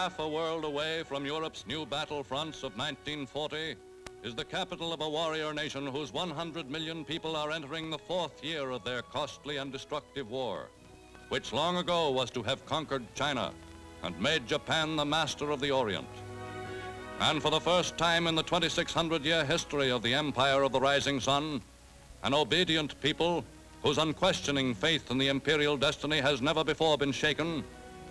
half a world away from Europe's new battlefronts of 1940, is the capital of a warrior nation whose 100 million people are entering the fourth year of their costly and destructive war, which long ago was to have conquered China and made Japan the master of the Orient. And for the first time in the 2600-year history of the Empire of the Rising Sun, an obedient people whose unquestioning faith in the imperial destiny has never before been shaken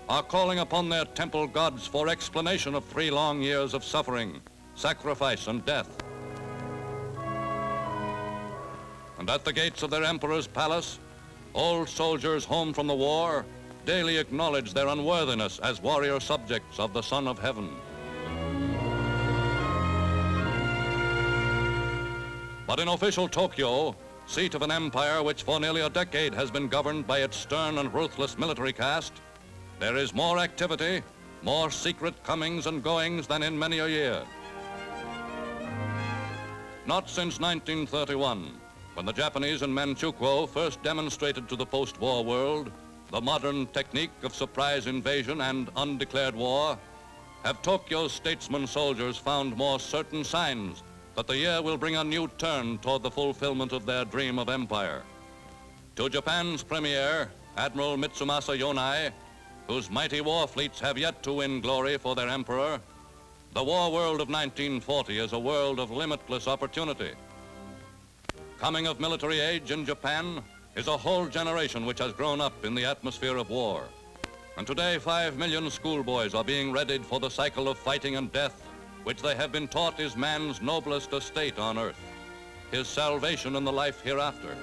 are calling upon their temple gods for explanation of 3 long years of suffering, sacrifice, and death. And at the gates of their emperor's palace, old soldiers home from the war daily acknowledge their unworthiness as warrior subjects of the Son of Heaven. But in official Tokyo, seat of an empire which for nearly a decade has been governed by its stern and ruthless military caste, there is more activity, more secret comings and goings than in many a year. Not since 1931, when the Japanese in Manchukuo first demonstrated to the post-war world the modern technique of surprise invasion and undeclared war, have Tokyo's statesman soldiers found more certain signs that the year will bring a new turn toward the fulfillment of their dream of empire. To Japan's premier, Admiral Mitsumasa Yonai, whose mighty war fleets have yet to win glory for their emperor, the war world of 1940 is a world of limitless opportunity. Coming of military age in Japan is a whole generation which has grown up in the atmosphere of war. And today 5 million schoolboys are being readied for the cycle of fighting and death which they have been taught is man's noblest estate on earth, his salvation in the life hereafter.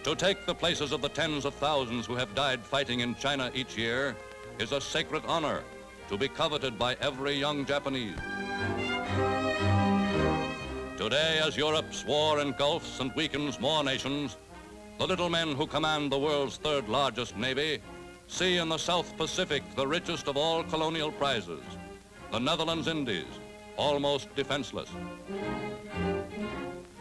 To take the places of the tens of thousands who have died fighting in China each year is a sacred honor to be coveted by every young Japanese. Today, as Europe's war engulfs and weakens more nations, the little men who command the world's 3rd largest navy see in the South Pacific the richest of all colonial prizes, the Netherlands Indies, almost defenseless.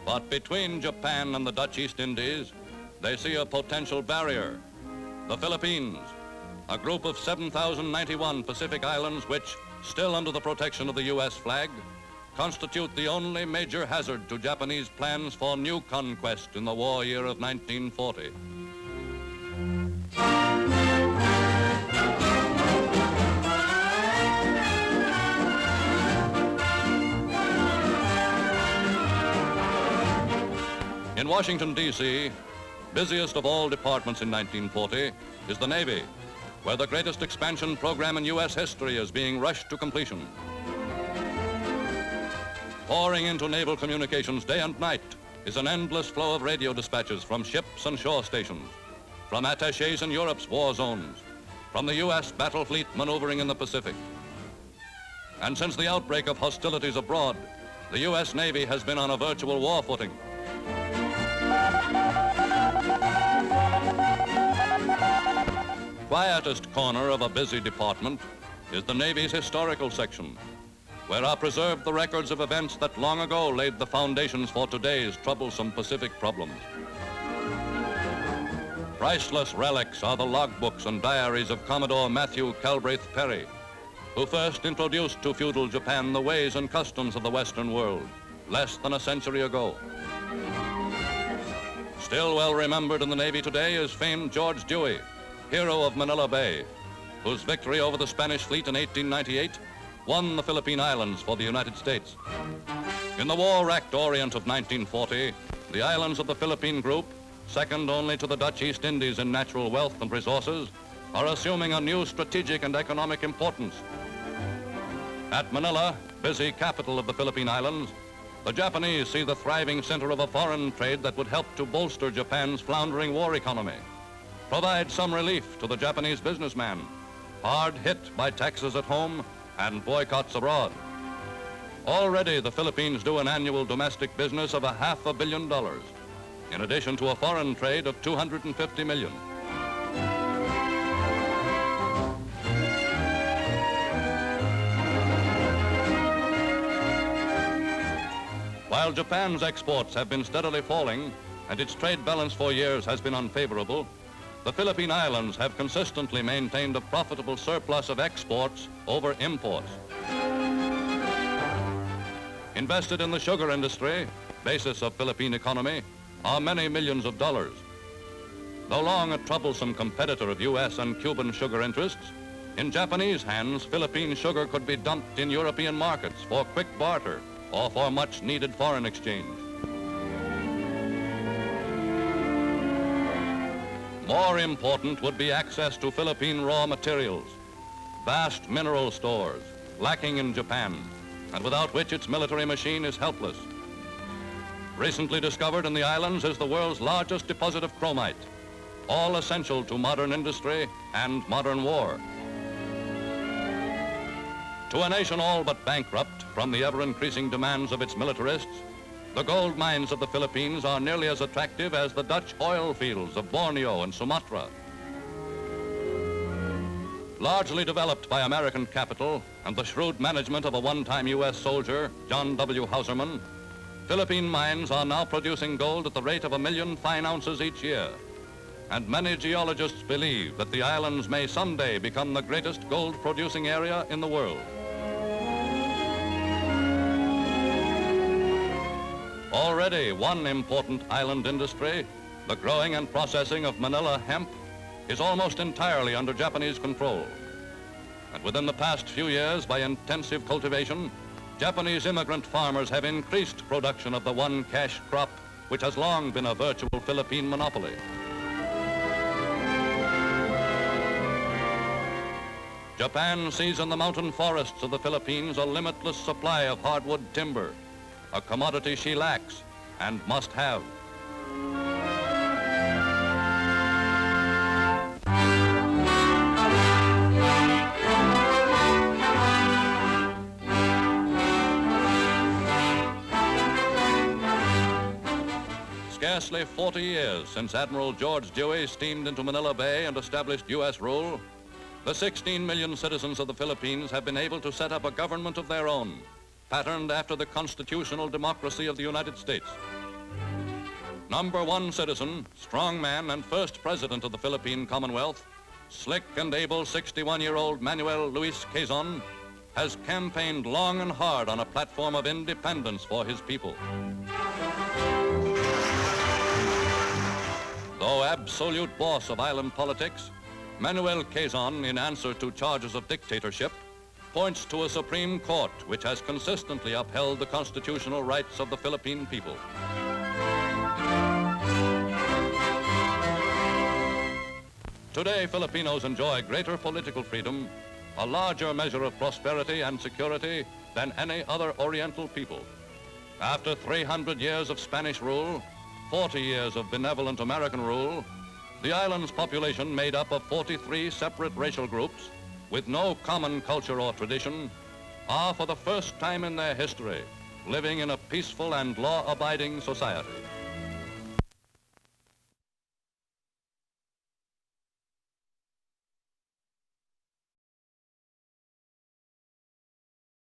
But between Japan and the Dutch East Indies, they see a potential barrier, the Philippines, a group of 7,091 Pacific islands which, still under the protection of the U.S. flag, constitute the only major hazard to Japanese plans for new conquest in the war year of 1940. In Washington, D.C., busiest of all departments in 1940 is the Navy, where the greatest expansion program in U.S. history is being rushed to completion. Pouring into naval communications day and night is an endless flow of radio dispatches from ships and shore stations, from attachés in Europe's war zones, from the U.S. battle fleet maneuvering in the Pacific. And since the outbreak of hostilities abroad, the U.S. Navy has been on a virtual war footing. Quietest corner of a busy department is the Navy's historical section, where are preserved the records of events that long ago laid the foundations for today's troublesome Pacific problems. Priceless relics are the logbooks and diaries of Commodore Matthew Calbraith Perry, who first introduced to feudal Japan the ways and customs of the Western world less than a century ago. Still well remembered in the Navy today is famed George Dewey, hero of Manila Bay, whose victory over the Spanish fleet in 1898 won the Philippine Islands for the United States. In the war-racked Orient of 1940, the islands of the Philippine Group, second only to the Dutch East Indies in natural wealth and resources, are assuming a new strategic and economic importance. At Manila, busy capital of the Philippine Islands, the Japanese see the thriving center of a foreign trade that would help to bolster Japan's floundering war economy, provide some relief to the Japanese businessman, hard hit by taxes at home and boycotts abroad. Already the Philippines do an annual domestic business of $500 million, in addition to a foreign trade of $250 million. While Japan's exports have been steadily falling and its trade balance for years has been unfavorable, the Philippine Islands have consistently maintained a profitable surplus of exports over imports. Invested in the sugar industry, basis of Philippine economy, are many millions of dollars. Though long a troublesome competitor of U.S. and Cuban sugar interests, in Japanese hands, Philippine sugar could be dumped in European markets for quick barter or for much needed foreign exchange. More important would be access to Philippine raw materials, vast mineral stores, lacking in Japan, and without which its military machine is helpless. Recently discovered in the islands is the world's largest deposit of chromite, all essential to modern industry and modern war. To a nation all but bankrupt from the ever-increasing demands of its militarists, the gold mines of the Philippines are nearly as attractive as the Dutch oil fields of Borneo and Sumatra. Largely developed by American capital and the shrewd management of a one-time U.S. soldier, John W. Hauserman, Philippine mines are now producing gold at the rate of 1 million fine ounces each year. And many geologists believe that the islands may someday become the greatest gold-producing area in the world. Already one important island industry, the growing and processing of Manila hemp, is almost entirely under Japanese control. And within the past few years, by intensive cultivation, Japanese immigrant farmers have increased production of the one cash crop, which has long been a virtual Philippine monopoly. Japan sees in the mountain forests of the Philippines a limitless supply of hardwood timber, a commodity she lacks and must have. Scarcely 40 years since Admiral George Dewey steamed into Manila Bay and established U.S. rule, the 16 million citizens of the Philippines have been able to set up a government of their own, patterned after the constitutional democracy of the United States. Number one citizen, strong man, and first president of the Philippine Commonwealth, slick and able 61-year-old Manuel Luis Quezon, has campaigned long and hard on a platform of independence for his people. Though absolute boss of island politics, Manuel Quezon, in answer to charges of dictatorship, points to a Supreme Court which has consistently upheld the constitutional rights of the Philippine people. Today, Filipinos enjoy greater political freedom, a larger measure of prosperity and security than any other Oriental people. After 300 years of Spanish rule, 40 years of benevolent American rule, the island's population, made up of 43 separate racial groups with no common culture or tradition, are for the first time in their history living in a peaceful and law-abiding society.